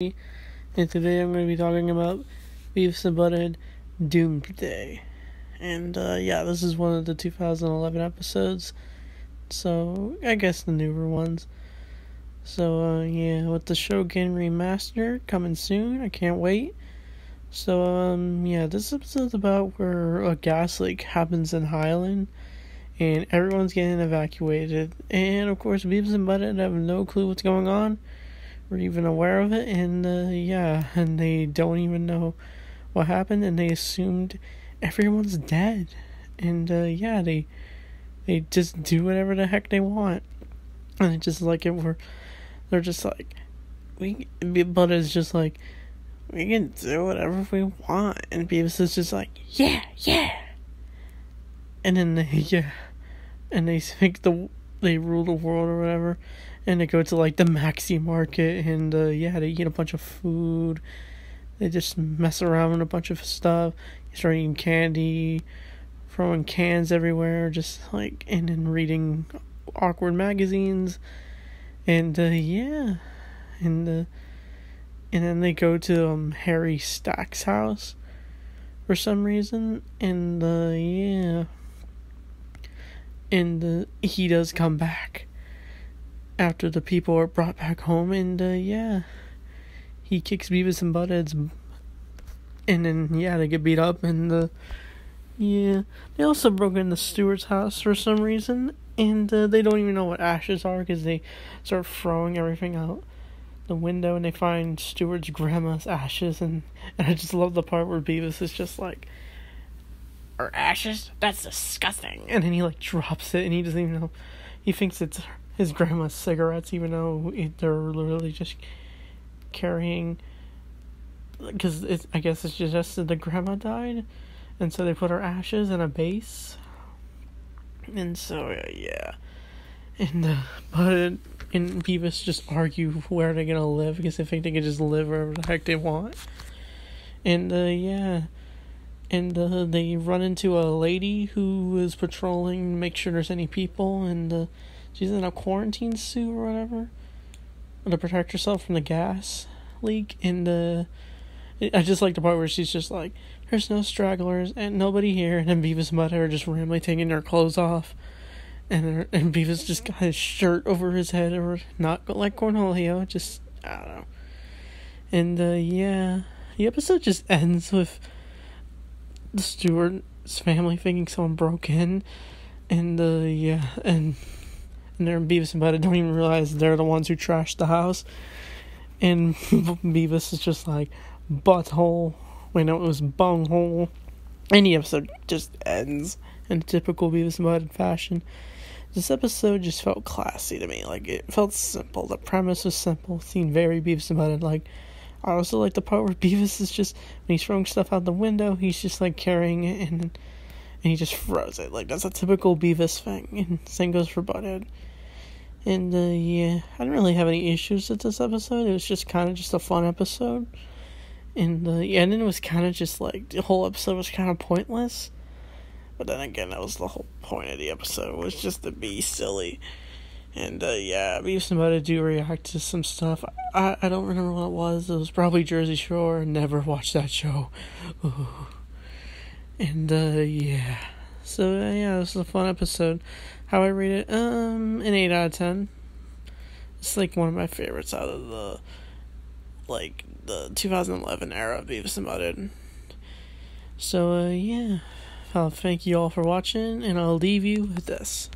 and today I'm going to be talking about Beavis and Butthead Doomday. And this is one of the 2011 episodes, so I guess the newer ones. So with the show getting remastered coming soon, I can't wait. So this episode's about where a gas leak happens in Highland and everyone's getting evacuated, and of course Beavis and Butthead have no clue what's going on or even aware of it, and and they don't even know what happened, and they assumed everyone's dead, and they just do whatever the heck they want, and it's just like they're just like, Butthead's just like, we can do whatever we want, and Beavis is just like, yeah, and then they think they rule the world or whatever. And they go to, like, the Maxi Market, and, they eat a bunch of food. They just mess around with a bunch of stuff. They start eating candy, throwing cans everywhere, just, like, and then reading awkward magazines. And, and then they go to, Harry Stack's house for some reason, and, he does come back after the people are brought back home, and he kicks Beavis and Butthead's, and then they get beat up, and they also broke into Stewart's house for some reason, and they don't even know what ashes are because they start throwing everything out the window, and they find Stewart's grandma's ashes, and I just love the part where Beavis is just like, "Her ashes? That's disgusting," and then he like drops it, and he doesn't even know. He thinks it's his grandma's cigarettes, even though they're literally just carrying, because I guess it's just that the grandma died, and so they put her ashes in a vase, and so and Butthead and Beavis just argue where they're gonna live, because they think they can just live wherever the heck they want, and they run into a lady who is patrolling to make sure there's any people, and she's in a quarantine suit or whatever to protect herself from the gas leak, and I just like the part where she's just like, "There's no stragglers and nobody here," and then Beavis and Butthead are just randomly taking their clothes off, and Beavis just got his shirt over his head, or not like Cornholio, just, I don't know. And the episode just ends with the Stewart's family thinking someone broke in, and and Beavis and Butthead don't even realize they're the ones who trashed the house, and Beavis is just like, butthole. Wait, no, it was bunghole. And the episode just ends in typical Beavis and Butthead fashion. This episode just felt classy to me. Like, it felt simple. The premise was simple. It seemed very Beavis and Butthead. Like, I also like the part where Beavis is just, when he's throwing stuff out the window, he's just like carrying it, and he just throws it. Like, that's a typical Beavis thing. And same goes for Butthead. And I didn't really have any issues with this episode. It was just kind of just a fun episode. And the ending was kind of just like, the whole episode was kind of pointless. But then again, that was the whole point of the episode, was just to be silly. And Beavis and Butthead do react to some stuff. I don't remember what it was. It was probably Jersey Shore. Never watched that show. Ooh. And so this was a fun episode. How I rate it? An 8 out of 10. It's like one of my favorites out of the 2011 era of Beavis and Butthead. So I'll thank you all for watching, and I'll leave you with this.